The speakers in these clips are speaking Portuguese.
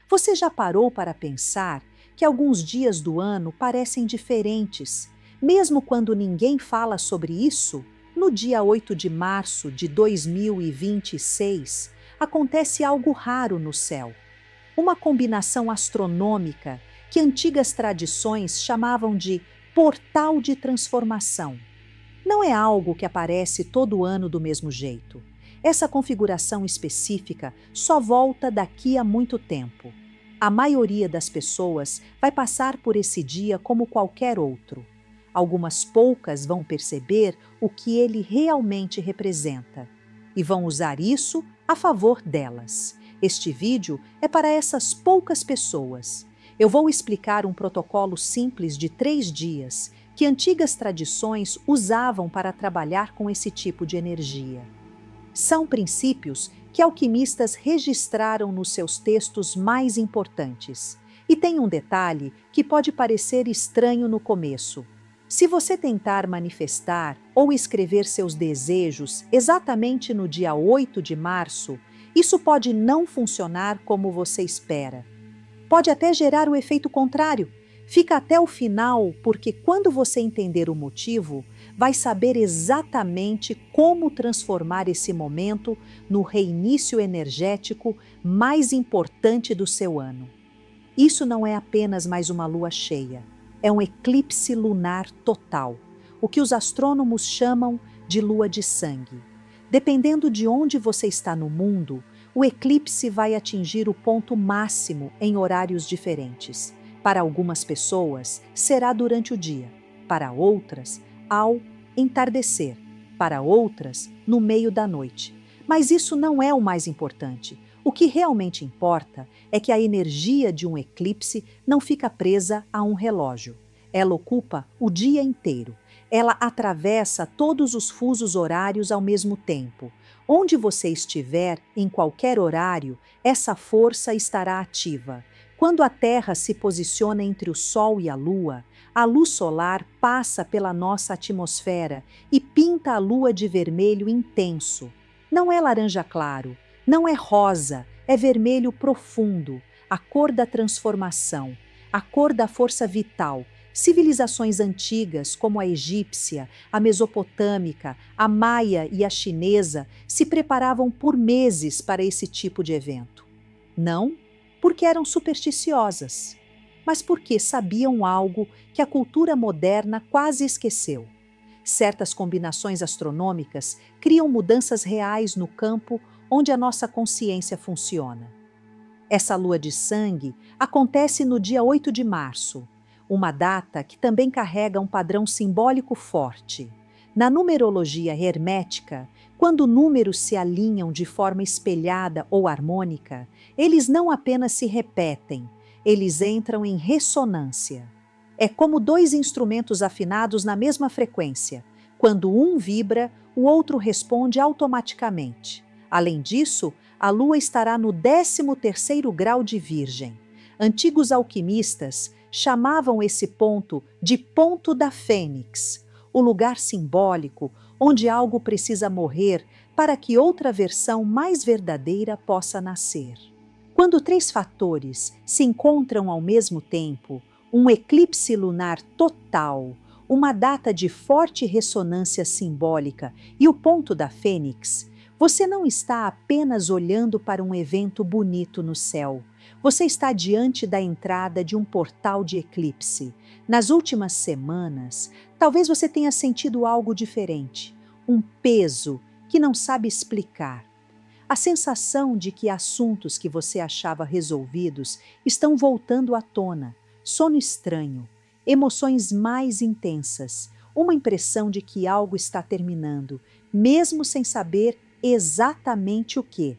Você já parou para pensar que alguns dias do ano parecem diferentes, mesmo quando ninguém fala sobre isso? No dia 8 de março de 2026, acontece algo raro no céu. Uma combinação astronômica que antigas tradições chamavam de portal de transformação. Não é algo que aparece todo ano do mesmo jeito. Essa configuração específica só volta daqui a muito tempo. A maioria das pessoas vai passar por esse dia como qualquer outro. Algumas poucas vão perceber o que ele realmente representa e vão usar isso a favor delas. Este vídeo é para essas poucas pessoas. Eu vou explicar um protocolo simples de 3 dias que antigas tradições usavam para trabalhar com esse tipo de energia. São princípios que alquimistas registraram nos seus textos mais importantes. E tem um detalhe que pode parecer estranho no começo. Se você tentar manifestar ou escrever seus desejos exatamente no dia 8 de março, isso pode não funcionar como você espera. Pode até gerar o efeito contrário. Fica até o final, porque quando você entender o motivo, vai saber exatamente como transformar esse momento no reinício energético mais importante do seu ano. Isso não é apenas mais uma lua cheia, é um eclipse lunar total, o que os astrônomos chamam de lua de sangue. Dependendo de onde você está no mundo, o eclipse vai atingir o ponto máximo em horários diferentes. Para algumas pessoas, será durante o dia, para outras, ao entardecer, para outras, no meio da noite. Mas isso não é o mais importante. O que realmente importa é que a energia de um eclipse não fica presa a um relógio. Ela ocupa o dia inteiro. Ela atravessa todos os fusos horários ao mesmo tempo. Onde você estiver, em qualquer horário, essa força estará ativa. Quando a Terra se posiciona entre o Sol e a Lua, a luz solar passa pela nossa atmosfera e pinta a Lua de vermelho intenso. Não é laranja claro, não é rosa, é vermelho profundo, a cor da transformação, a cor da força vital. Civilizações antigas, como a egípcia, a mesopotâmica, a maia e a chinesa, se preparavam por meses para esse tipo de evento. Não porque eram supersticiosas, mas porque sabiam algo que a cultura moderna quase esqueceu. Certas combinações astronômicas criam mudanças reais no campo onde a nossa consciência funciona. Essa lua de sangue acontece no dia 8 de março, uma data que também carrega um padrão simbólico forte. Na numerologia hermética, quando números se alinham de forma espelhada ou harmônica, eles não apenas se repetem, eles entram em ressonância. É como dois instrumentos afinados na mesma frequência. Quando um vibra, o outro responde automaticamente. Além disso, a Lua estará no 13º grau de Virgem. Antigos alquimistas chamavam esse ponto de ponto da Fênix, o lugar simbólico onde algo precisa morrer para que outra versão mais verdadeira possa nascer. Quando 3 fatores se encontram ao mesmo tempo, um eclipse lunar total, uma data de forte ressonância simbólica e o ponto da Fênix, você não está apenas olhando para um evento bonito no céu. Você está diante da entrada de um portal de eclipse. Nas últimas semanas, talvez você tenha sentido algo diferente, um peso que não sabe explicar. A sensação de que assuntos que você achava resolvidos estão voltando à tona, sono estranho, emoções mais intensas, uma impressão de que algo está terminando, mesmo sem saber exatamente o que.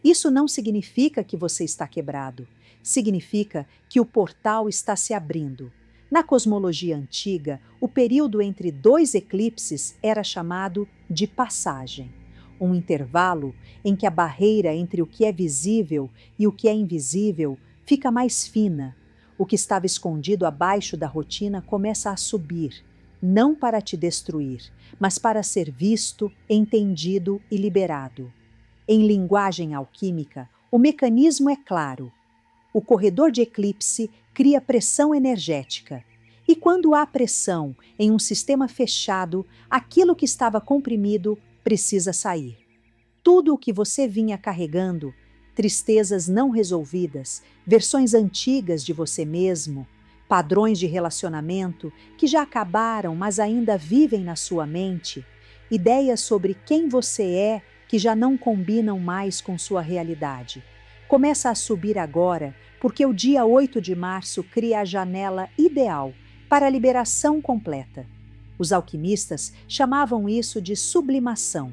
Isso não significa que você está quebrado. Significa que o portal está se abrindo. Na cosmologia antiga, o período entre 2 eclipses era chamado de passagem, um intervalo em que a barreira entre o que é visível e o que é invisível fica mais fina. O que estava escondido abaixo da rotina começa a subir, não para te destruir, mas para ser visto, entendido e liberado. Em linguagem alquímica, o mecanismo é claro. O corredor de eclipse cria pressão energética. E quando há pressão em um sistema fechado, aquilo que estava comprimido precisa sair. Tudo o que você vinha carregando, tristezas não resolvidas, versões antigas de você mesmo, padrões de relacionamento que já acabaram, mas ainda vivem na sua mente, ideias sobre quem você é que já não combinam mais com sua realidade. Começa a subir agora, porque o dia 8 de março cria a janela ideal para a liberação completa. Os alquimistas chamavam isso de sublimação.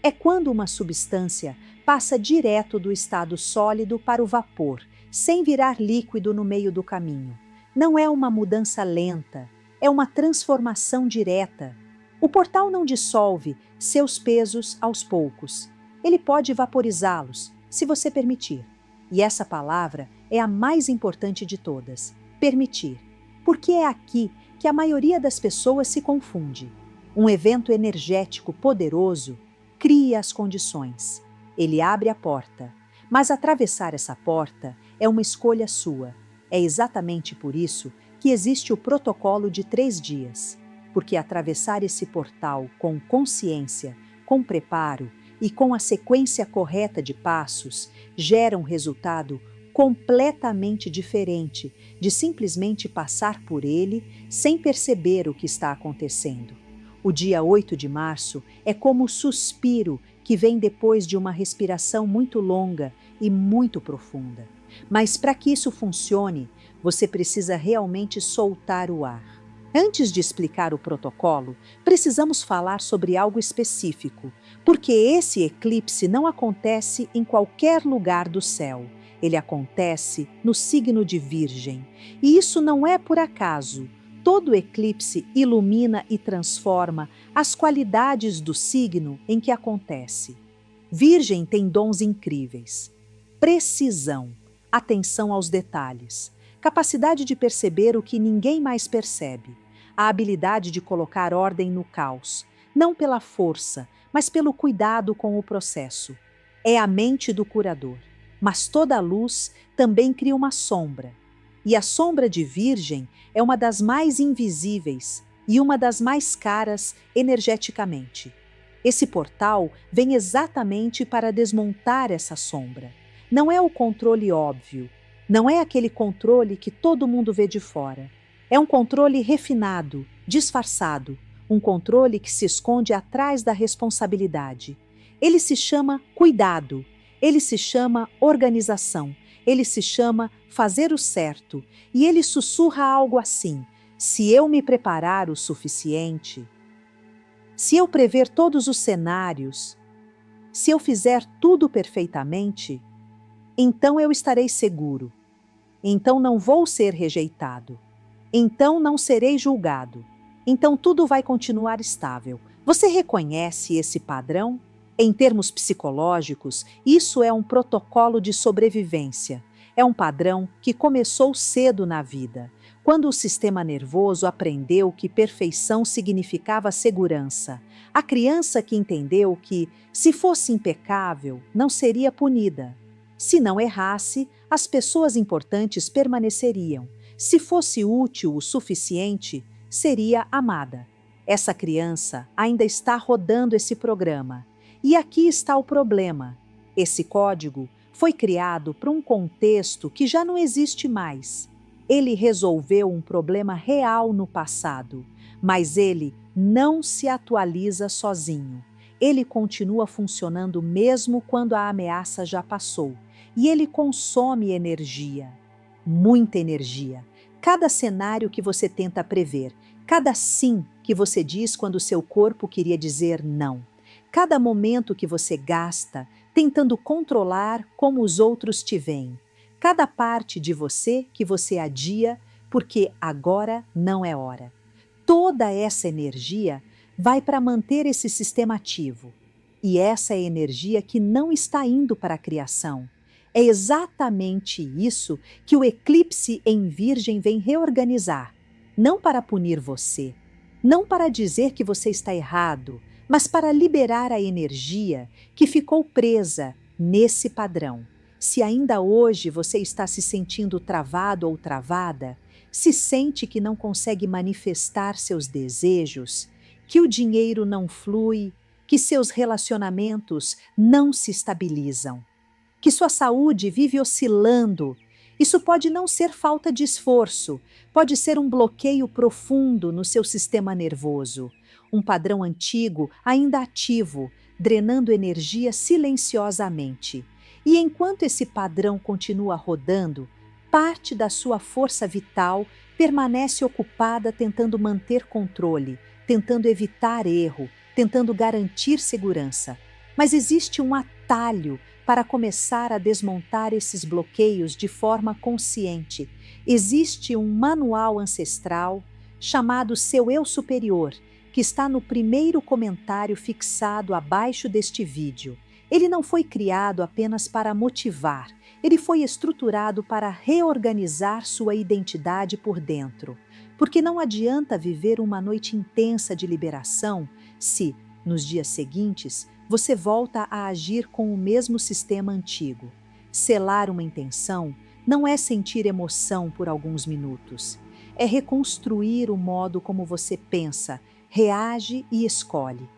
É quando uma substância passa direto do estado sólido para o vapor, sem virar líquido no meio do caminho. Não é uma mudança lenta, é uma transformação direta. O portal não dissolve seus pesos aos poucos. Ele pode vaporizá-los, se você permitir. E essa palavra é a mais importante de todas: permitir. Porque é aqui que a maioria das pessoas se confunde. Um evento energético poderoso cria as condições. Ele abre a porta. Mas atravessar essa porta é uma escolha sua. É exatamente por isso que existe o protocolo de 3 dias. Porque atravessar esse portal com consciência, com preparo e com a sequência correta de passos gera um resultado completamente diferente de simplesmente passar por ele sem perceber o que está acontecendo. O dia 8 de março é como o suspiro que vem depois de uma respiração muito longa e muito profunda. Mas para que isso funcione, você precisa realmente soltar o ar. Antes de explicar o protocolo, precisamos falar sobre algo específico, porque esse eclipse não acontece em qualquer lugar do céu. Ele acontece no signo de Virgem. E isso não é por acaso. Todo eclipse ilumina e transforma as qualidades do signo em que acontece. Virgem tem dons incríveis: precisão, atenção aos detalhes, capacidade de perceber o que ninguém mais percebe, a habilidade de colocar ordem no caos, não pela força, mas pelo cuidado com o processo. É a mente do curador. Mas toda luz também cria uma sombra. E a sombra de Virgem é uma das mais invisíveis e uma das mais caras energeticamente. Esse portal vem exatamente para desmontar essa sombra. Não é o controle óbvio, não é aquele controle que todo mundo vê de fora. É um controle refinado, disfarçado, um controle que se esconde atrás da responsabilidade. Ele se chama cuidado, ele se chama organização, ele se chama fazer o certo, e ele sussurra algo assim: se eu me preparar o suficiente, se eu prever todos os cenários, se eu fizer tudo perfeitamente, então eu estarei seguro, então não vou ser rejeitado, então não serei julgado, então tudo vai continuar estável. Você reconhece esse padrão? Em termos psicológicos, isso é um protocolo de sobrevivência. É um padrão que começou cedo na vida, quando o sistema nervoso aprendeu que perfeição significava segurança. A criança que entendeu que, se fosse impecável, não seria punida. Se não errasse, as pessoas importantes permaneceriam. Se fosse útil o suficiente, seria amada. Essa criança ainda está rodando esse programa. E aqui está o problema. Esse código foi criado para um contexto que já não existe mais. Ele resolveu um problema real no passado, mas ele não se atualiza sozinho. Ele continua funcionando mesmo quando a ameaça já passou. E ele consome energia, muita energia. Cada cenário que você tenta prever, cada sim que você diz quando seu corpo queria dizer não. Cada momento que você gasta tentando controlar como os outros te veem. Cada parte de você que você adia porque agora não é hora. Toda essa energia vai para manter esse sistema ativo. E essa é a energia que não está indo para a criação. É exatamente isso que o eclipse em Virgem vem reorganizar. Não para punir você, não para dizer que você está errado, mas para liberar a energia que ficou presa nesse padrão. Se ainda hoje você está se sentindo travado ou travada, se sente que não consegue manifestar seus desejos, que o dinheiro não flui, que seus relacionamentos não se estabilizam, que sua saúde vive oscilando, isso pode não ser falta de esforço, pode ser um bloqueio profundo no seu sistema nervoso, um padrão antigo ainda ativo, drenando energia silenciosamente. E enquanto esse padrão continua rodando, parte da sua força vital permanece ocupada tentando manter controle, tentando evitar erro, tentando garantir segurança. Mas existe um atalho para começar a desmontar esses bloqueios de forma consciente. Existe um manual ancestral chamado Seu Eu Superior, que está no primeiro comentário fixado abaixo deste vídeo. Ele não foi criado apenas para motivar, ele foi estruturado para reorganizar sua identidade por dentro. Porque não adianta viver uma noite intensa de liberação se, nos dias seguintes, você volta a agir com o mesmo sistema antigo. Selar uma intenção não é sentir emoção por alguns minutos. É reconstruir o modo como você pensa, reage e escolhe.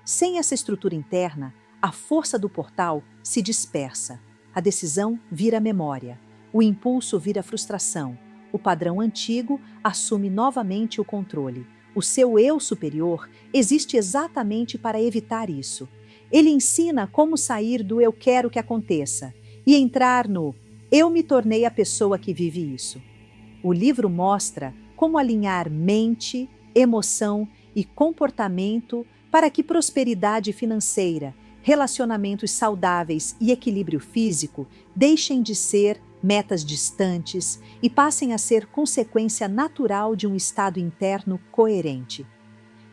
Sem essa estrutura interna, a força do portal se dispersa. A decisão vira memória. O impulso vira frustração. O padrão antigo assume novamente o controle. O seu eu superior existe exatamente para evitar isso. Ele ensina como sair do eu quero que aconteça e entrar no eu me tornei a pessoa que vive isso. O livro mostra como alinhar mente, emoção e comportamento para que prosperidade financeira, relacionamentos saudáveis e equilíbrio físico deixem de ser metas distantes e passem a ser consequência natural de um estado interno coerente.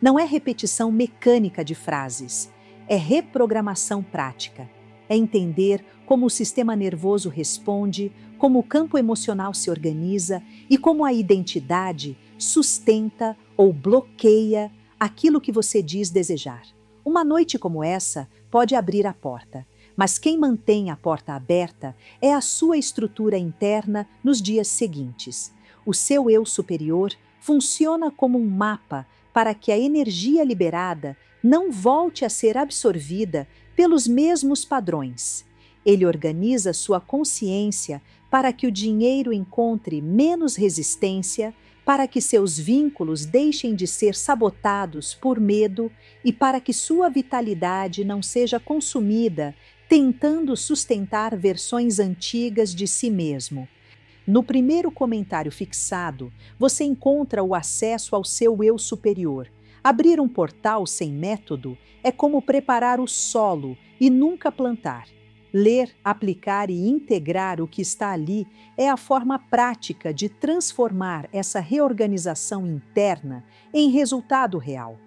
Não é repetição mecânica de frases, é reprogramação prática. É entender como o sistema nervoso responde, como o campo emocional se organiza e como a identidade sustenta ou bloqueia aquilo que você diz desejar. Uma noite como essa pode abrir a porta, mas quem mantém a porta aberta é a sua estrutura interna nos dias seguintes. O seu eu superior funciona como um mapa para que a energia liberada não volte a ser absorvida pelos mesmos padrões. Ele organiza sua consciência para que o dinheiro encontre menos resistência, para que seus vínculos deixem de ser sabotados por medo e para que sua vitalidade não seja consumida tentando sustentar versões antigas de si mesmo. No primeiro comentário fixado, você encontra o acesso ao seu eu superior. Abrir um portal sem método é como preparar o solo e nunca plantar. Ler, aplicar e integrar o que está ali é a forma prática de transformar essa reorganização interna em resultado real.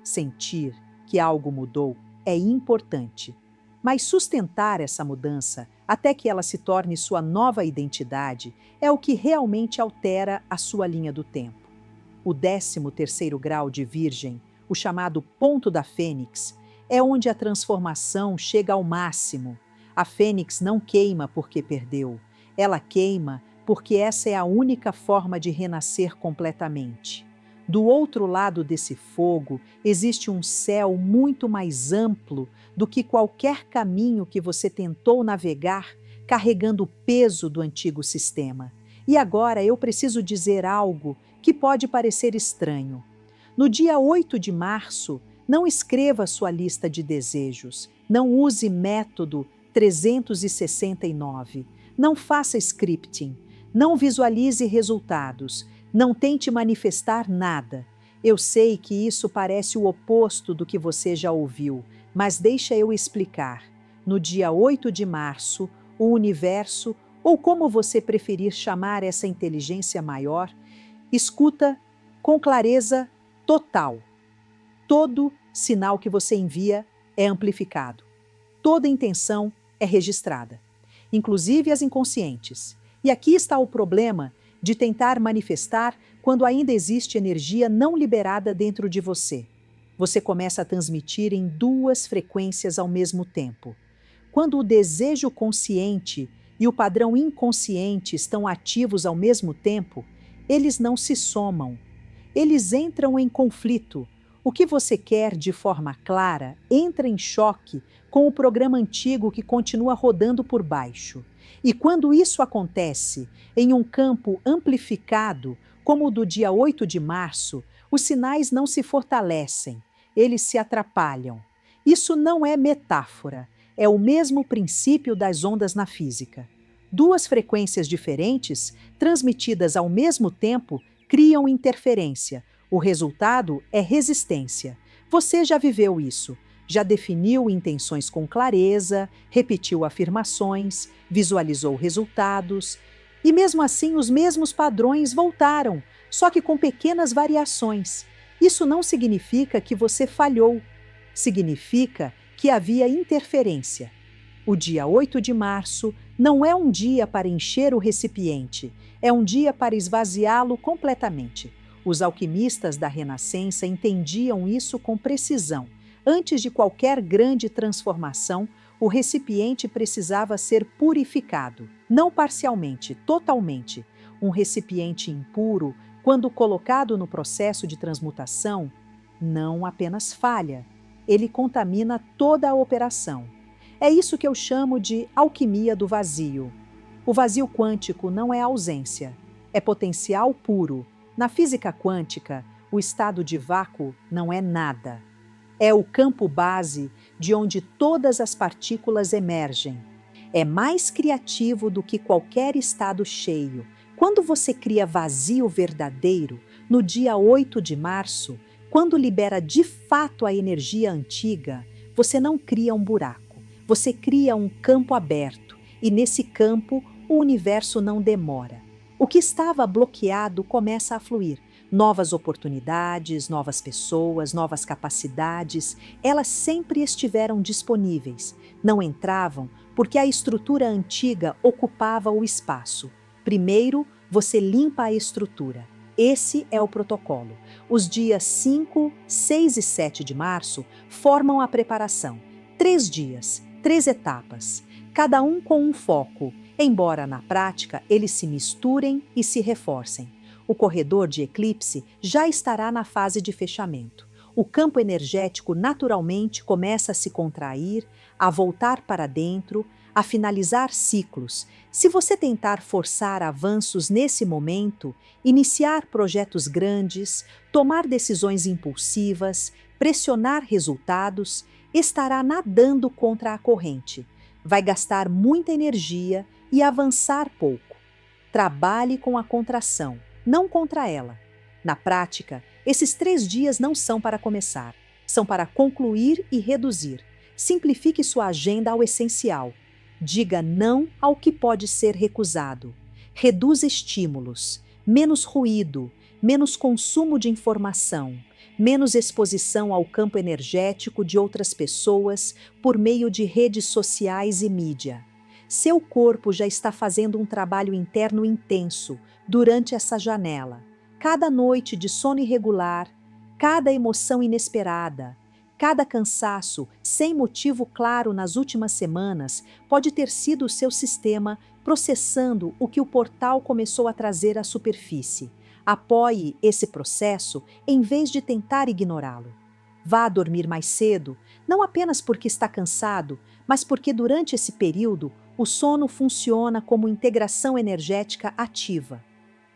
Sentir que algo mudou é importante, mas sustentar essa mudança até que ela se torne sua nova identidade é o que realmente altera a sua linha do tempo. O 13º grau de Virgem, o chamado ponto da Fênix, é onde a transformação chega ao máximo. A Fênix não queima porque perdeu, ela queima porque essa é a única forma de renascer completamente. Do outro lado desse fogo existe um céu muito mais amplo do que qualquer caminho que você tentou navegar carregando o peso do antigo sistema. E agora eu preciso dizer algo que pode parecer estranho. No dia 8 de março, não escreva sua lista de desejos, não use método 369, não faça scripting, não visualize resultados, não tente manifestar nada. Eu sei que isso parece o oposto do que você já ouviu, mas deixa eu explicar. No dia 8 de março, o universo, ou como você preferir chamar essa inteligência maior, escuta com clareza total. Todo sinal que você envia é amplificado. Toda intenção é registrada, inclusive as inconscientes. E aqui está o problema de tentar manifestar quando ainda existe energia não liberada dentro de você. Você começa a transmitir em 2 frequências ao mesmo tempo. Quando o desejo consciente e o padrão inconsciente estão ativos ao mesmo tempo, eles não se somam. Eles entram em conflito. O que você quer de forma clara entra em choque com o programa antigo que continua rodando por baixo. E quando isso acontece em um campo amplificado, como o do dia 8 de março, os sinais não se fortalecem, eles se atrapalham. Isso não é metáfora, é o mesmo princípio das ondas na física. Duas frequências diferentes, transmitidas ao mesmo tempo, criam interferência. O resultado é resistência. Você já viveu isso. Já definiu intenções com clareza, repetiu afirmações, visualizou resultados. E mesmo assim, os mesmos padrões voltaram, só que com pequenas variações. Isso não significa que você falhou. Significa que havia interferência. O dia 8 de março não é um dia para encher o recipiente, é um dia para esvaziá-lo completamente. Os alquimistas da Renascença entendiam isso com precisão. Antes de qualquer grande transformação, o recipiente precisava ser purificado, não parcialmente, totalmente. Um recipiente impuro, quando colocado no processo de transmutação, não apenas falha, ele contamina toda a operação. É isso que eu chamo de alquimia do vazio. O vazio quântico não é ausência, é potencial puro. Na física quântica, o estado de vácuo não é nada. É o campo base de onde todas as partículas emergem. É mais criativo do que qualquer estado cheio. Quando você cria vazio verdadeiro, no dia 8 de março, quando libera de fato a energia antiga, você não cria um buraco, você cria um campo aberto, e nesse campo o universo não demora. O que estava bloqueado começa a fluir. Novas oportunidades, novas pessoas, novas capacidades, elas sempre estiveram disponíveis. Não entravam porque a estrutura antiga ocupava o espaço. Primeiro, você limpa a estrutura. Esse é o protocolo. Os dias 5, 6 e 7 de março formam a preparação. 3 dias, 3 etapas, cada um com um foco, embora na prática eles se misturem e se reforcem. O corredor de eclipse já estará na fase de fechamento. O campo energético naturalmente começa a se contrair, a voltar para dentro, a finalizar ciclos. Se você tentar forçar avanços nesse momento, iniciar projetos grandes, tomar decisões impulsivas, pressionar resultados, estará nadando contra a corrente. Vai gastar muita energia e avançar pouco. Trabalhe com a contração, não contra ela. Na prática, esses 3 dias não são para começar, são para concluir e reduzir. Simplifique sua agenda ao essencial. Diga não ao que pode ser recusado. Reduza estímulos, menos ruído, menos consumo de informação, menos exposição ao campo energético de outras pessoas por meio de redes sociais e mídia. Seu corpo já está fazendo um trabalho interno intenso durante essa janela. Cada noite de sono irregular, cada emoção inesperada, cada cansaço sem motivo claro nas últimas semanas pode ter sido o seu sistema processando o que o portal começou a trazer à superfície. Apoie esse processo em vez de tentar ignorá-lo. Vá dormir mais cedo, não apenas porque está cansado, mas porque durante esse período o sono funciona como integração energética ativa.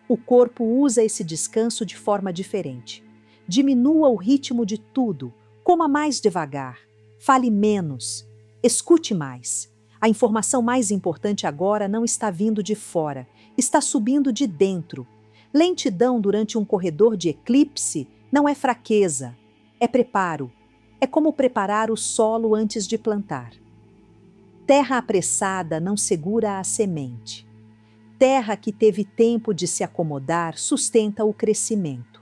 O corpo usa esse descanso de forma diferente. Diminua o ritmo de tudo, coma mais devagar, fale menos, escute mais. A informação mais importante agora não está vindo de fora, está subindo de dentro. Lentidão durante um corredor de eclipse não é fraqueza, é preparo. É como preparar o solo antes de plantar. Terra apressada não segura a semente. Terra que teve tempo de se acomodar sustenta o crescimento.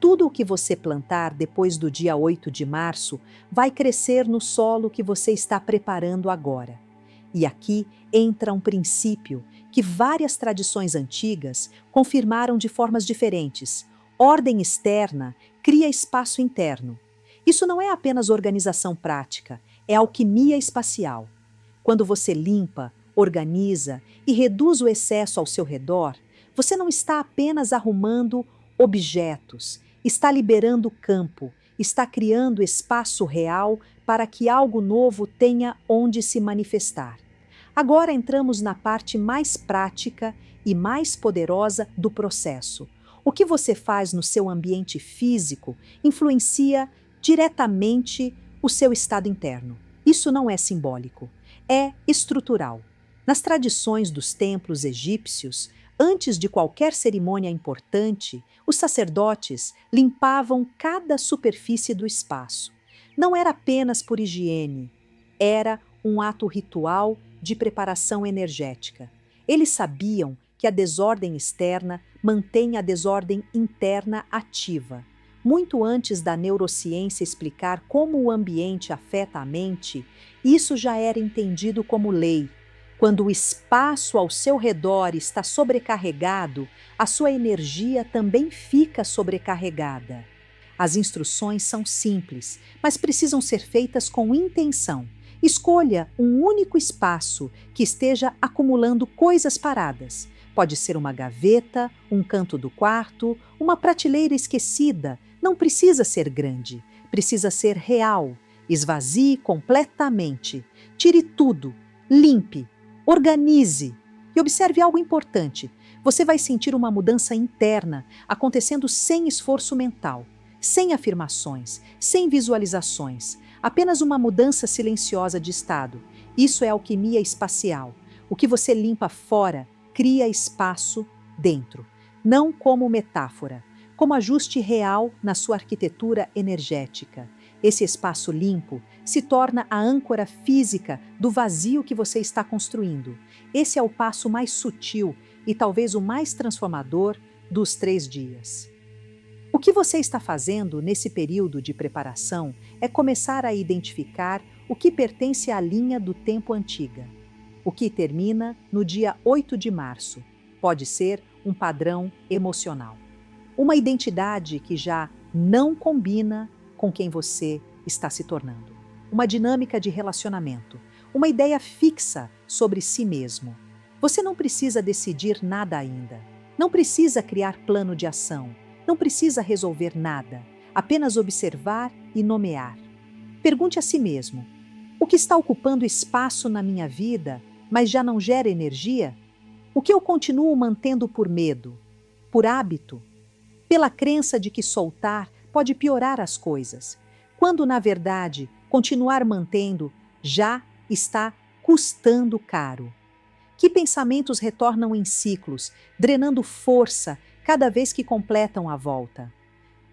Tudo o que você plantar depois do dia 8 de março vai crescer no solo que você está preparando agora. E aqui entra um princípio que várias tradições antigas confirmaram de formas diferentes. Ordem externa cria espaço interno. Isso não é apenas organização prática, é alquimia espacial. Quando você limpa, organiza e reduz o excesso ao seu redor, você não está apenas arrumando objetos, está liberando campo, está criando espaço real para que algo novo tenha onde se manifestar. Agora entramos na parte mais prática e mais poderosa do processo. O que você faz no seu ambiente físico influencia diretamente o seu estado interno. Isso não é simbólico, é estrutural. Nas tradições dos templos egípcios, antes de qualquer cerimônia importante, os sacerdotes limpavam cada superfície do espaço. Não era apenas por higiene, era um ato ritual de preparação energética. Eles sabiam que a desordem externa mantém a desordem interna ativa. Muito antes da neurociência explicar como o ambiente afeta a mente, isso já era entendido como lei. Quando o espaço ao seu redor está sobrecarregado, a sua energia também fica sobrecarregada. As instruções são simples, mas precisam ser feitas com intenção. Escolha um único espaço que esteja acumulando coisas paradas. Pode ser uma gaveta, um canto do quarto, uma prateleira esquecida. Não precisa ser grande, precisa ser real. Esvazie completamente. Tire tudo, limpe, organize. E observe algo importante. Você vai sentir uma mudança interna acontecendo sem esforço mental, sem afirmações, sem visualizações. Apenas uma mudança silenciosa de estado. Isso é alquimia espacial. O que você limpa fora cria espaço dentro. Não como metáfora, como ajuste real na sua arquitetura energética. Esse espaço limpo se torna a âncora física do vazio que você está construindo. Esse é o passo mais sutil e talvez o mais transformador dos 3 dias. O que você está fazendo nesse período de preparação é começar a identificar o que pertence à linha do tempo antiga. O que termina no dia 8 de março. Pode ser um padrão emocional. Uma identidade que já não combina com quem você está se tornando. Uma dinâmica de relacionamento. Uma ideia fixa sobre si mesmo. Você não precisa decidir nada ainda. Não precisa criar plano de ação. Não precisa resolver nada, apenas observar e nomear. Pergunte a si mesmo: o que está ocupando espaço na minha vida, mas já não gera energia? O que eu continuo mantendo por medo, por hábito, pela crença de que soltar pode piorar as coisas, quando, na verdade, continuar mantendo já está custando caro? Que pensamentos retornam em ciclos, drenando força cada vez que completam a volta?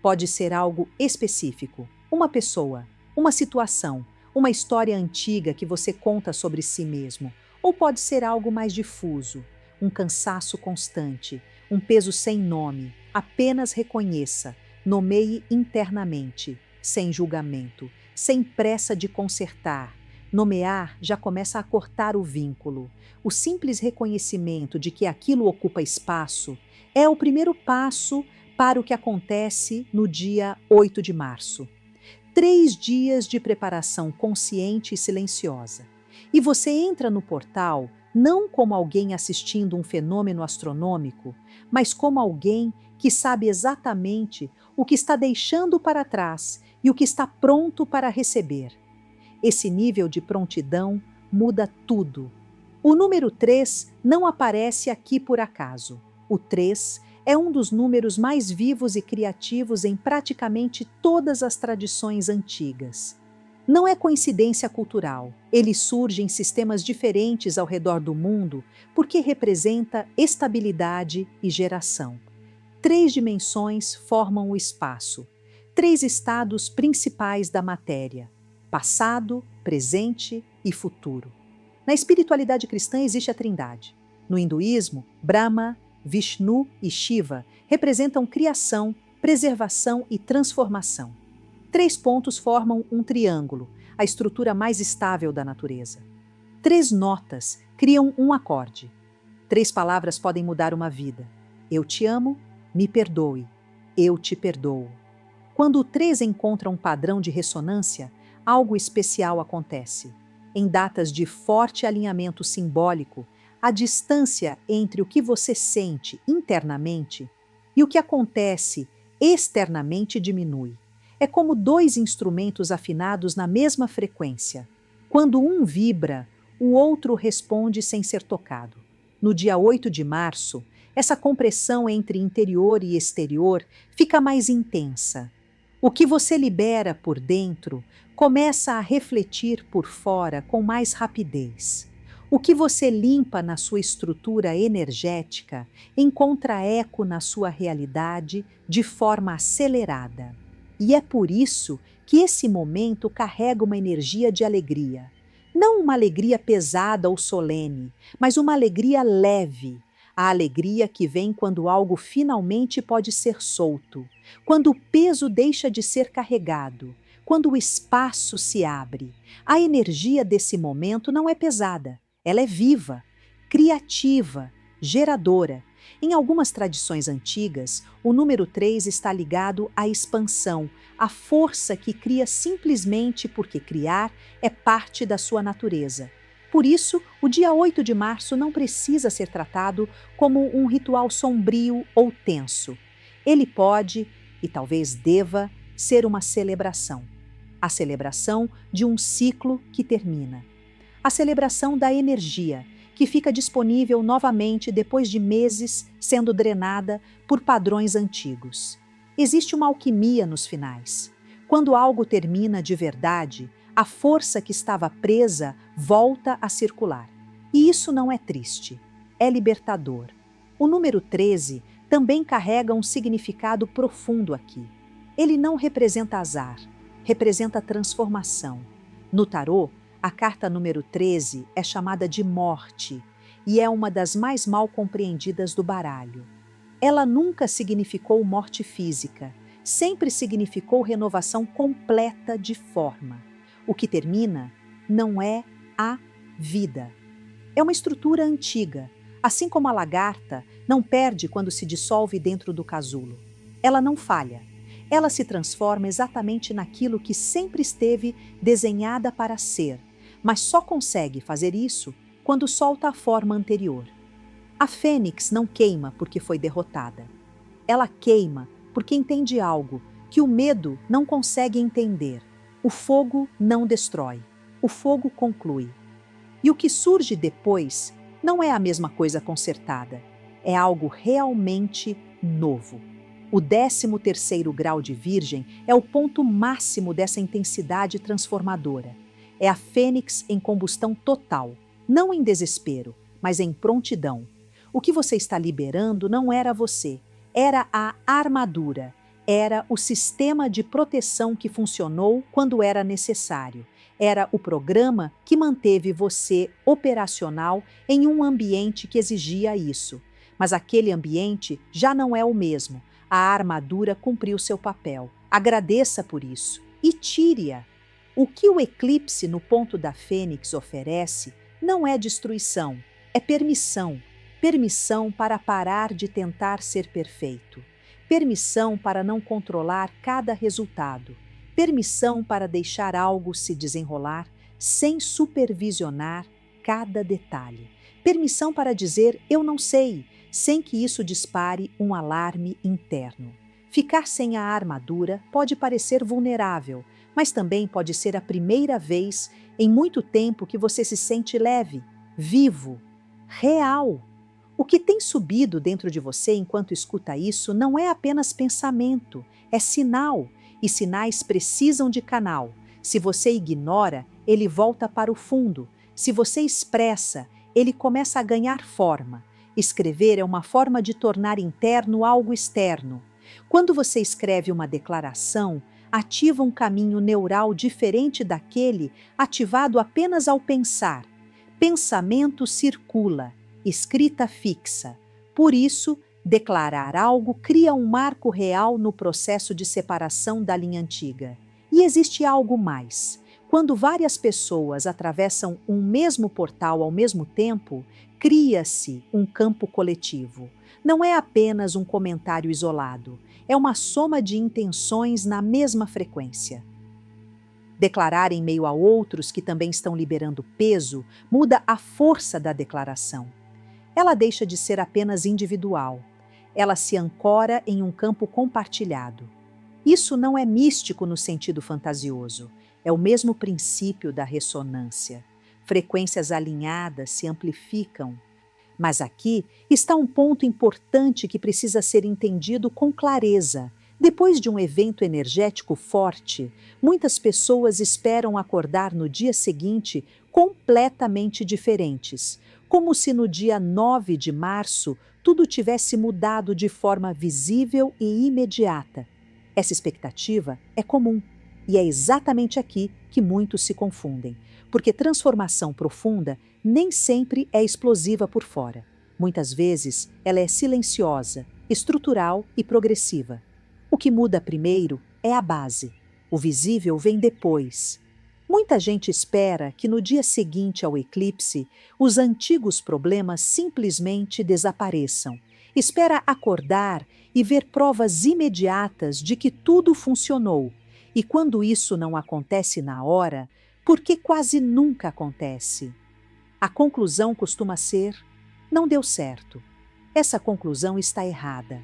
Pode ser algo específico, uma pessoa, uma situação, uma história antiga que você conta sobre si mesmo, ou pode ser algo mais difuso, um cansaço constante, um peso sem nome. Apenas reconheça, nomeie internamente, sem julgamento, sem pressa de consertar. Nomear já começa a cortar o vínculo. O simples reconhecimento de que aquilo ocupa espaço é o primeiro passo para o que acontece no dia 8 de março. 3 dias de preparação consciente e silenciosa. E você entra no portal não como alguém assistindo um fenômeno astronômico, mas como alguém que sabe exatamente o que está deixando para trás e o que está pronto para receber. Esse nível de prontidão muda tudo. O número 3 não aparece aqui por acaso. O 3 é um dos números mais vivos e criativos em praticamente todas as tradições antigas. Não é coincidência cultural. Ele surge em sistemas diferentes ao redor do mundo porque representa estabilidade e geração. 3 dimensões formam o espaço. 3 estados principais da matéria: passado, presente e futuro. Na espiritualidade cristã existe a Trindade. No hinduísmo, Brahma, Vishnu e Shiva representam criação, preservação e transformação. 3 pontos formam um triângulo, a estrutura mais estável da natureza. 3 notas criam um acorde. 3 palavras podem mudar uma vida. Eu te amo, me perdoe, eu te perdoo. Quando o 3 encontra um padrão de ressonância, algo especial acontece. em datas de forte alinhamento simbólico, a distância entre o que você sente internamente e o que acontece externamente diminui. É como dois instrumentos afinados na mesma frequência. Quando um vibra, o outro responde sem ser tocado. No dia 8 de março, essa compressão entre interior e exterior fica mais intensa. O que você libera por dentro começa a refletir por fora com mais rapidez. O que você limpa na sua estrutura energética encontra eco na sua realidade de forma acelerada. E é por isso que esse momento carrega uma energia de alegria. Não uma alegria pesada ou solene, mas uma alegria leve. A alegria que vem quando algo finalmente pode ser solto, quando o peso deixa de ser carregado, quando o espaço se abre. A energia desse momento não é pesada, ela é viva, criativa, geradora. Em algumas tradições antigas, o número 3 está ligado à expansão, à força que cria simplesmente porque criar é parte da sua natureza. Por isso, o dia 8 de março não precisa ser tratado como um ritual sombrio ou tenso. Ele pode, e talvez deva, ser uma celebração. A celebração de um ciclo que termina. A celebração da energia, que fica disponível novamente depois de meses sendo drenada por padrões antigos. Existe uma alquimia nos finais. Quando algo termina de verdade, a força que estava presa volta a circular. E isso não é triste, é libertador. O número 13 também carrega um significado profundo aqui. Ele não representa azar, representa transformação. No tarô, a carta número 13 é chamada de morte e é uma das mais mal compreendidas do baralho. Ela nunca significou morte física, sempre significou renovação completa de forma. O que termina não é a vida. É uma estrutura antiga, assim como a lagarta não perde quando se dissolve dentro do casulo. Ela não falha. Ela se transforma exatamente naquilo que sempre esteve desenhada para ser, mas só consegue fazer isso quando solta a forma anterior. A fênix não queima porque foi derrotada. Ela queima porque entende algo que o medo não consegue entender. O fogo não destrói, o fogo conclui. E o que surge depois não é a mesma coisa consertada, é algo realmente novo. O 13º grau de Virgem é o ponto máximo dessa intensidade transformadora. É a fênix em combustão total, não em desespero, mas em prontidão. O que você está liberando não era você, era a armadura. Era o sistema de proteção que funcionou quando era necessário. Era o programa que manteve você operacional em um ambiente que exigia isso. Mas aquele ambiente já não é o mesmo. A armadura cumpriu seu papel. Agradeça por isso e tire-a. O que o eclipse no ponto da fênix oferece não é destruição, é permissão. Permissão para parar de tentar ser perfeito. Permissão para não controlar cada resultado. Permissão para deixar algo se desenrolar sem supervisionar cada detalhe. Permissão para dizer eu não sei, sem que isso dispare um alarme interno. Ficar sem a armadura pode parecer vulnerável, mas também pode ser a primeira vez em muito tempo que você se sente leve, vivo, real. O que tem subido dentro de você enquanto escuta isso não é apenas pensamento, é sinal, e sinais precisam de canal. Se você ignora, ele volta para o fundo. Se você expressa, ele começa a ganhar forma. Escrever é uma forma de tornar interno algo externo. Quando você escreve uma declaração, ativa um caminho neural diferente daquele ativado apenas ao pensar. Pensamento circula. Escrita fixa. Por isso, declarar algo cria um marco real no processo de separação da linha antiga. E existe algo mais. Quando várias pessoas atravessam um mesmo portal ao mesmo tempo, cria-se um campo coletivo. Não é apenas um comentário isolado, é uma soma de intenções na mesma frequência. Declarar em meio a outros que também estão liberando peso muda a força da declaração. Ela deixa de ser apenas individual. Ela se ancora em um campo compartilhado. Isso não é místico no sentido fantasioso. É o mesmo princípio da ressonância. Frequências alinhadas se amplificam. Mas aqui está um ponto importante que precisa ser entendido com clareza. Depois de um evento energético forte, muitas pessoas esperam acordar no dia seguinte completamente diferentes, como se no dia 9 de março tudo tivesse mudado de forma visível e imediata. Essa expectativa é comum, e é exatamente aqui que muitos se confundem, porque transformação profunda nem sempre é explosiva por fora. Muitas vezes ela é silenciosa, estrutural e progressiva. O que muda primeiro é a base. O visível vem depois. Muita gente espera que no dia seguinte ao eclipse, os antigos problemas simplesmente desapareçam. Espera acordar e ver provas imediatas de que tudo funcionou. E quando isso não acontece na hora, porque quase nunca acontece, a conclusão costuma ser: não deu certo. Essa conclusão está errada.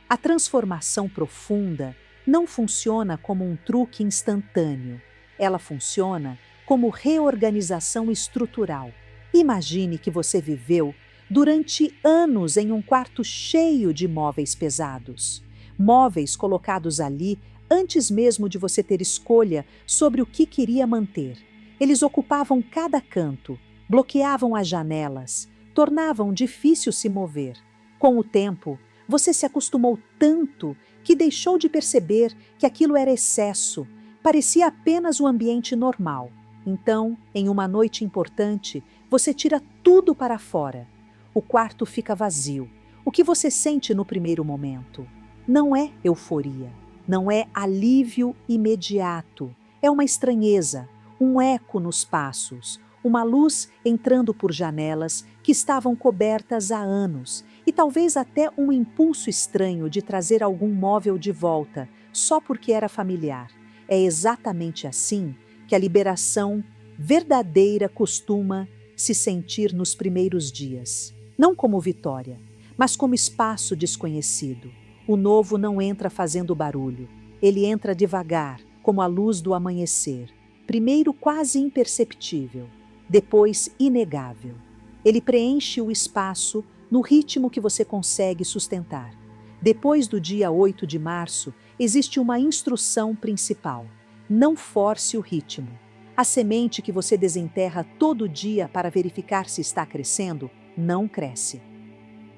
A transformação profunda não funciona como um truque instantâneo. Ela funciona como reorganização estrutural. Imagine que você viveu durante anos em um quarto cheio de móveis pesados. Móveis colocados ali antes mesmo de você ter escolha sobre o que queria manter. Eles ocupavam cada canto, bloqueavam as janelas, tornavam difícil se mover. Com o tempo, você se acostumou tanto que deixou de perceber que aquilo era excesso, parecia apenas um ambiente normal. Então, em uma noite importante, você tira tudo para fora. O quarto fica vazio. O que você sente no primeiro momento? Não é euforia, não é alívio imediato. É uma estranheza, um eco nos passos, uma luz entrando por janelas que estavam cobertas há anos e talvez até um impulso estranho de trazer algum móvel de volta, só porque era familiar. É exatamente assim que a liberação verdadeira costuma se sentir nos primeiros dias. Não como vitória, mas como espaço desconhecido. O novo não entra fazendo barulho. Ele entra devagar, como a luz do amanhecer. Primeiro quase imperceptível, depois inegável. Ele preenche o espaço no ritmo que você consegue sustentar. Depois do dia 8 de março, existe uma instrução principal. Não force o ritmo. A semente que você desenterra todo dia para verificar se está crescendo, não cresce.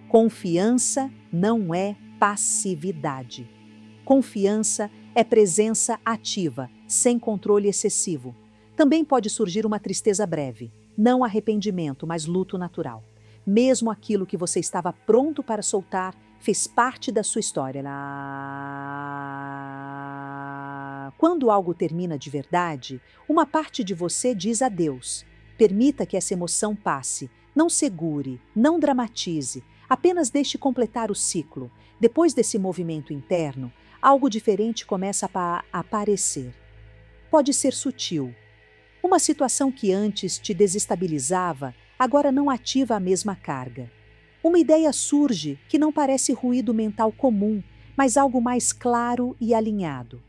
Confiança não é passividade. Confiança é presença ativa, sem controle excessivo. Também pode surgir uma tristeza breve, não arrependimento, mas luto natural. Mesmo aquilo que você estava pronto para soltar fez parte da sua história. Quando algo termina de verdade, uma parte de você diz adeus. Permita que essa emoção passe. Não segure, não dramatize. Apenas deixe completar o ciclo. Depois desse movimento interno, algo diferente começa a aparecer. Pode ser sutil. Uma situação que antes te desestabilizava, agora não ativa a mesma carga. Uma ideia surge que não parece ruído mental comum, mas algo mais claro e alinhado.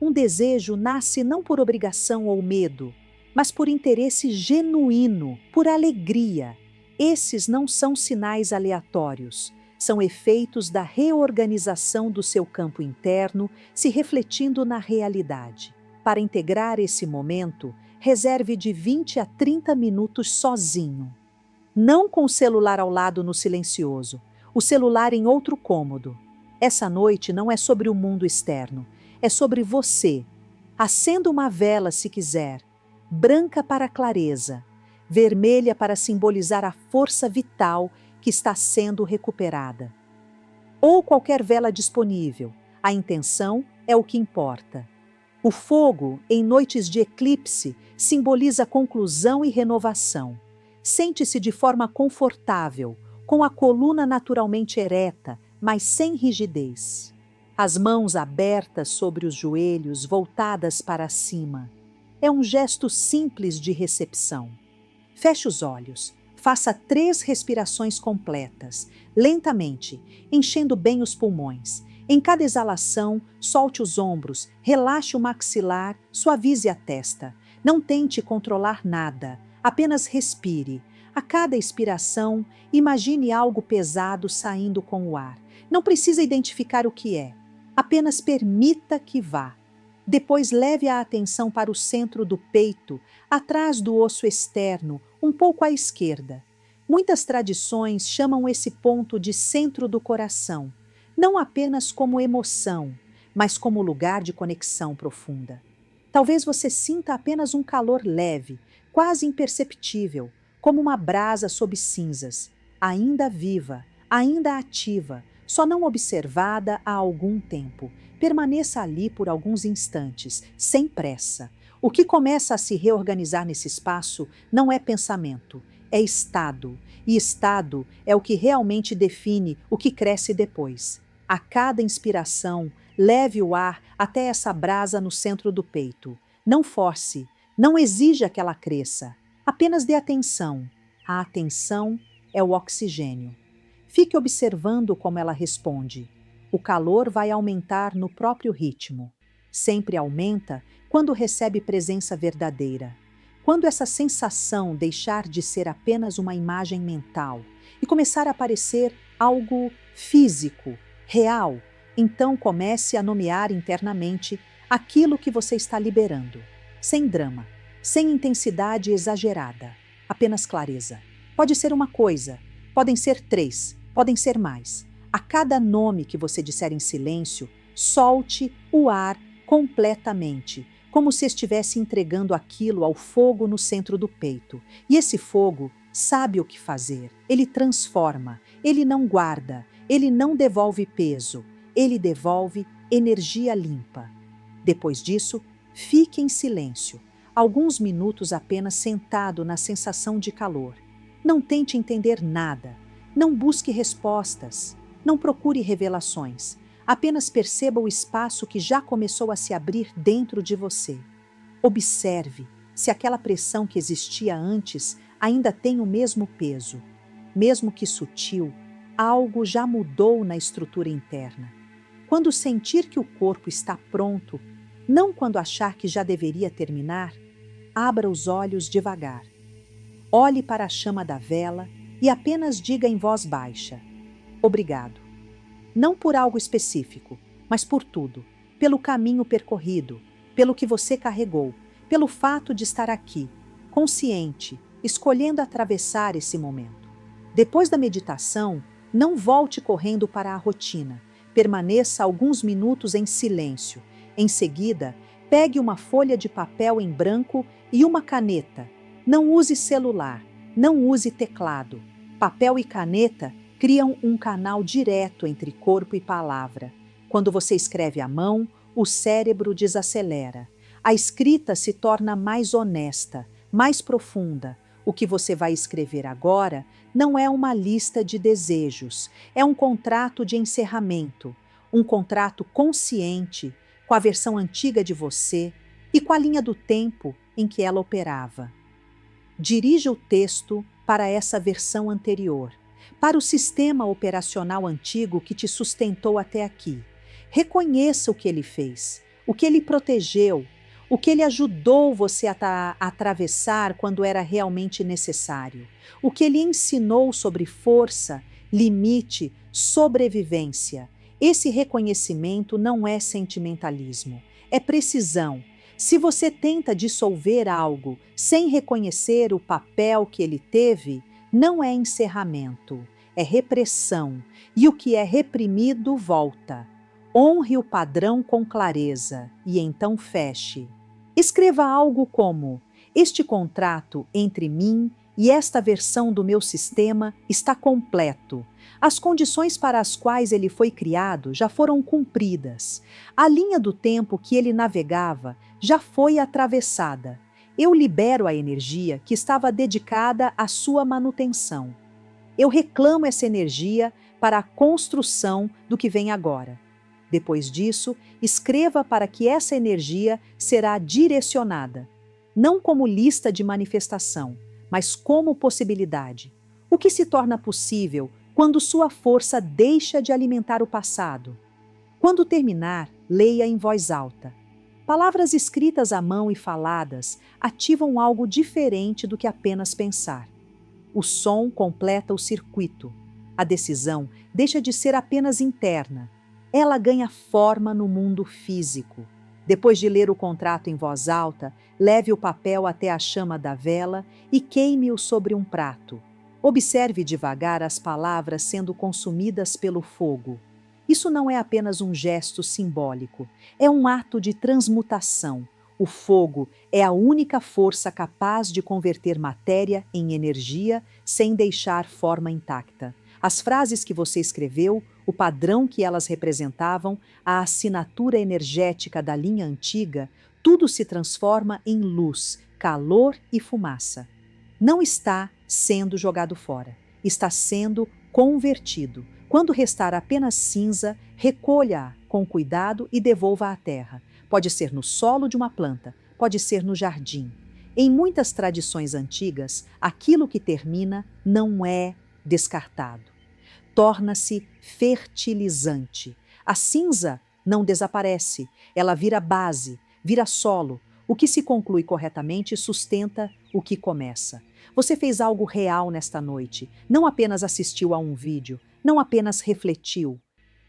Um desejo nasce não por obrigação ou medo, mas por interesse genuíno, por alegria. Esses não são sinais aleatórios, são efeitos da reorganização do seu campo interno se refletindo na realidade. Para integrar esse momento, reserve de 20 a 30 minutos sozinho. Não com o celular ao lado no silencioso, o celular em outro cômodo. Essa noite não é sobre o mundo externo, é sobre você. Acenda uma vela se quiser, branca para a clareza, vermelha para simbolizar a força vital que está sendo recuperada. Ou qualquer vela disponível, a intenção é o que importa. O fogo, em noites de eclipse, simboliza conclusão e renovação. Sente-se de forma confortável, com a coluna naturalmente ereta, mas sem rigidez. As mãos abertas sobre os joelhos, voltadas para cima. É um gesto simples de recepção. Feche os olhos. Faça 3 respirações completas, lentamente, enchendo bem os pulmões. Em cada exalação, solte os ombros, relaxe o maxilar, suavize a testa. Não tente controlar nada, apenas respire. A cada expiração, imagine algo pesado saindo com o ar. Não precisa identificar o que é, apenas permita que vá. Depois leve a atenção para o centro do peito, atrás do osso externo, um pouco à esquerda. Muitas tradições chamam esse ponto de centro do coração, não apenas como emoção, mas como lugar de conexão profunda. Talvez você sinta apenas um calor leve, quase imperceptível, como uma brasa sob cinzas, ainda viva, ainda ativa, só não observada há algum tempo. Permaneça ali por alguns instantes, sem pressa. O que começa a se reorganizar nesse espaço não é pensamento, é estado. E estado é o que realmente define o que cresce depois. A cada inspiração, leve o ar até essa brasa no centro do peito. Não force, não exija que ela cresça. Apenas dê atenção. A atenção é o oxigênio. Fique observando como ela responde. O calor vai aumentar no próprio ritmo. Sempre aumenta quando recebe presença verdadeira. Quando essa sensação deixar de ser apenas uma imagem mental e começar a parecer algo físico, real, então comece a nomear internamente aquilo que você está liberando. Sem drama, sem intensidade exagerada, apenas clareza. Pode ser uma coisa, podem ser 3, podem ser mais. A cada nome que você disser em silêncio, solte o ar completamente, como se estivesse entregando aquilo ao fogo no centro do peito. E esse fogo sabe o que fazer. Ele transforma, ele não guarda, ele não devolve peso, ele devolve energia limpa. Depois disso, fique em silêncio, alguns minutos apenas sentado na sensação de calor. Não tente entender nada, não busque respostas. Não procure revelações, apenas perceba o espaço que já começou a se abrir dentro de você. Observe se aquela pressão que existia antes ainda tem o mesmo peso. Mesmo que sutil, algo já mudou na estrutura interna. Quando sentir que o corpo está pronto, não quando achar que já deveria terminar, abra os olhos devagar. Olhe para a chama da vela e apenas diga em voz baixa: obrigado. Não por algo específico, mas por tudo, pelo caminho percorrido, pelo que você carregou, pelo fato de estar aqui, consciente, escolhendo atravessar esse momento. Depois da meditação, não volte correndo para a rotina. Permaneça alguns minutos em silêncio. Em seguida, pegue uma folha de papel em branco e uma caneta. Não use celular, não use teclado. Papel e caneta criam um canal direto entre corpo e palavra. Quando você escreve à mão, o cérebro desacelera. A escrita se torna mais honesta, mais profunda. O que você vai escrever agora não é uma lista de desejos, é um contrato de encerramento, um contrato consciente com a versão antiga de você e com a linha do tempo em que ela operava. Dirija o texto para essa versão anterior, para o sistema operacional antigo que te sustentou até aqui. Reconheça o que ele fez, o que ele protegeu, o que ele ajudou você a atravessar quando era realmente necessário, o que ele ensinou sobre força, limite, sobrevivência. Esse reconhecimento não é sentimentalismo, é precisão. Se você tenta dissolver algo sem reconhecer o papel que ele teve, não é encerramento, é repressão, e o que é reprimido volta. Honre o padrão com clareza e então feche. Escreva algo como: este contrato entre mim e esta versão do meu sistema está completo. As condições para as quais ele foi criado já foram cumpridas. A linha do tempo que ele navegava já foi atravessada. Eu libero a energia que estava dedicada à sua manutenção. Eu reclamo essa energia para a construção do que vem agora. Depois disso, escreva para que essa energia será direcionada. não como lista de manifestação, mas como possibilidade. O que se torna possível quando sua força deixa de alimentar o passado? Quando terminar, leia em voz alta. Palavras escritas à mão e faladas ativam algo diferente do que apenas pensar. O som completa o circuito. A decisão deixa de ser apenas interna. Ela ganha forma no mundo físico. Depois de ler o contrato em voz alta, leve o papel até a chama da vela e queime-o sobre um prato. Observe devagar as palavras sendo consumidas pelo fogo. Isso não é apenas um gesto simbólico, é um ato de transmutação. O fogo é a única força capaz de converter matéria em energia sem deixar forma intacta. As frases que você escreveu, o padrão que elas representavam, a assinatura energética da linha antiga, tudo se transforma em luz, calor e fumaça. Não está sendo jogado fora, está sendo convertido. Quando restar apenas cinza, recolha-a com cuidado e devolva à terra. Pode ser no solo de uma planta, pode ser no jardim. Em muitas tradições antigas, aquilo que termina não é descartado. Torna-se fertilizante. A cinza não desaparece, ela vira base, vira solo. O que se conclui corretamente sustenta o que começa. Você fez algo real nesta noite, não apenas assistiu a um vídeo, não apenas refletiu.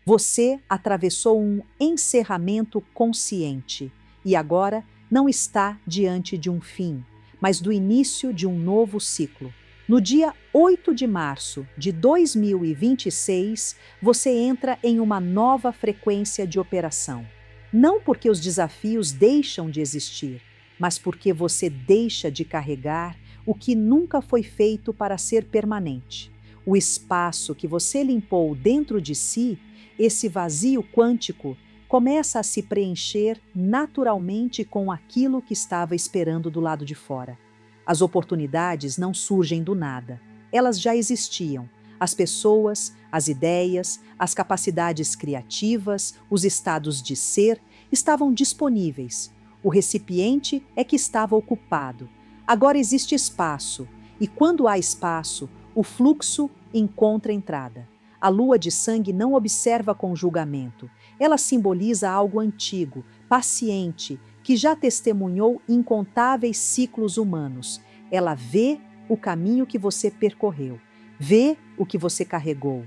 Você atravessou um encerramento consciente e agora não está diante de um fim, mas do início de um novo ciclo. No dia 8 de março de 2026, você entra em uma nova frequência de operação. Não porque os desafios deixam de existir, mas porque você deixa de carregar o que nunca foi feito para ser permanente. O espaço que você limpou dentro de si, esse vazio quântico, começa a se preencher naturalmente com aquilo que estava esperando do lado de fora. As oportunidades não surgem do nada. Elas já existiam. As pessoas, as ideias, as capacidades criativas, os estados de ser estavam disponíveis. O recipiente é que estava ocupado. Agora existe espaço, e quando há espaço, o fluxo encontra entrada. A lua de sangue não observa com julgamento. Ela simboliza algo antigo, paciente, que já testemunhou incontáveis ciclos humanos. Ela vê o caminho que você percorreu, vê o que você carregou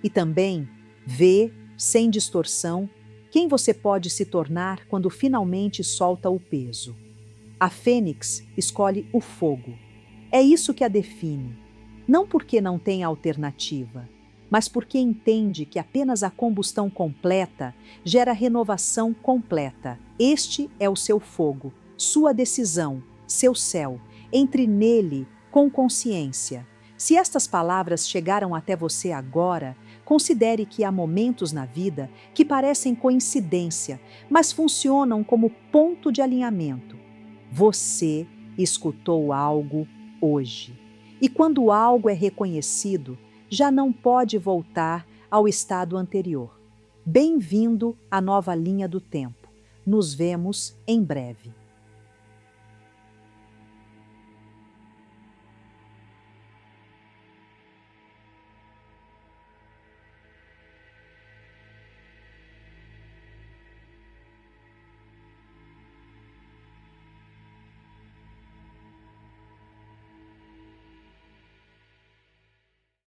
e também vê, sem distorção, quem você pode se tornar quando finalmente solta o peso. A fênix escolhe o fogo. É isso que a define, não porque não tem alternativa, mas porque entende que apenas a combustão completa gera renovação completa. Este é o seu fogo, sua decisão, seu céu. Entre nele com consciência. Se estas palavras chegaram até você agora, considere que há momentos na vida que parecem coincidência, mas funcionam como ponto de alinhamento. Você escutou algo hoje. E quando algo é reconhecido, já não pode voltar ao estado anterior. Bem-vindo à nova linha do tempo. Nos vemos em breve.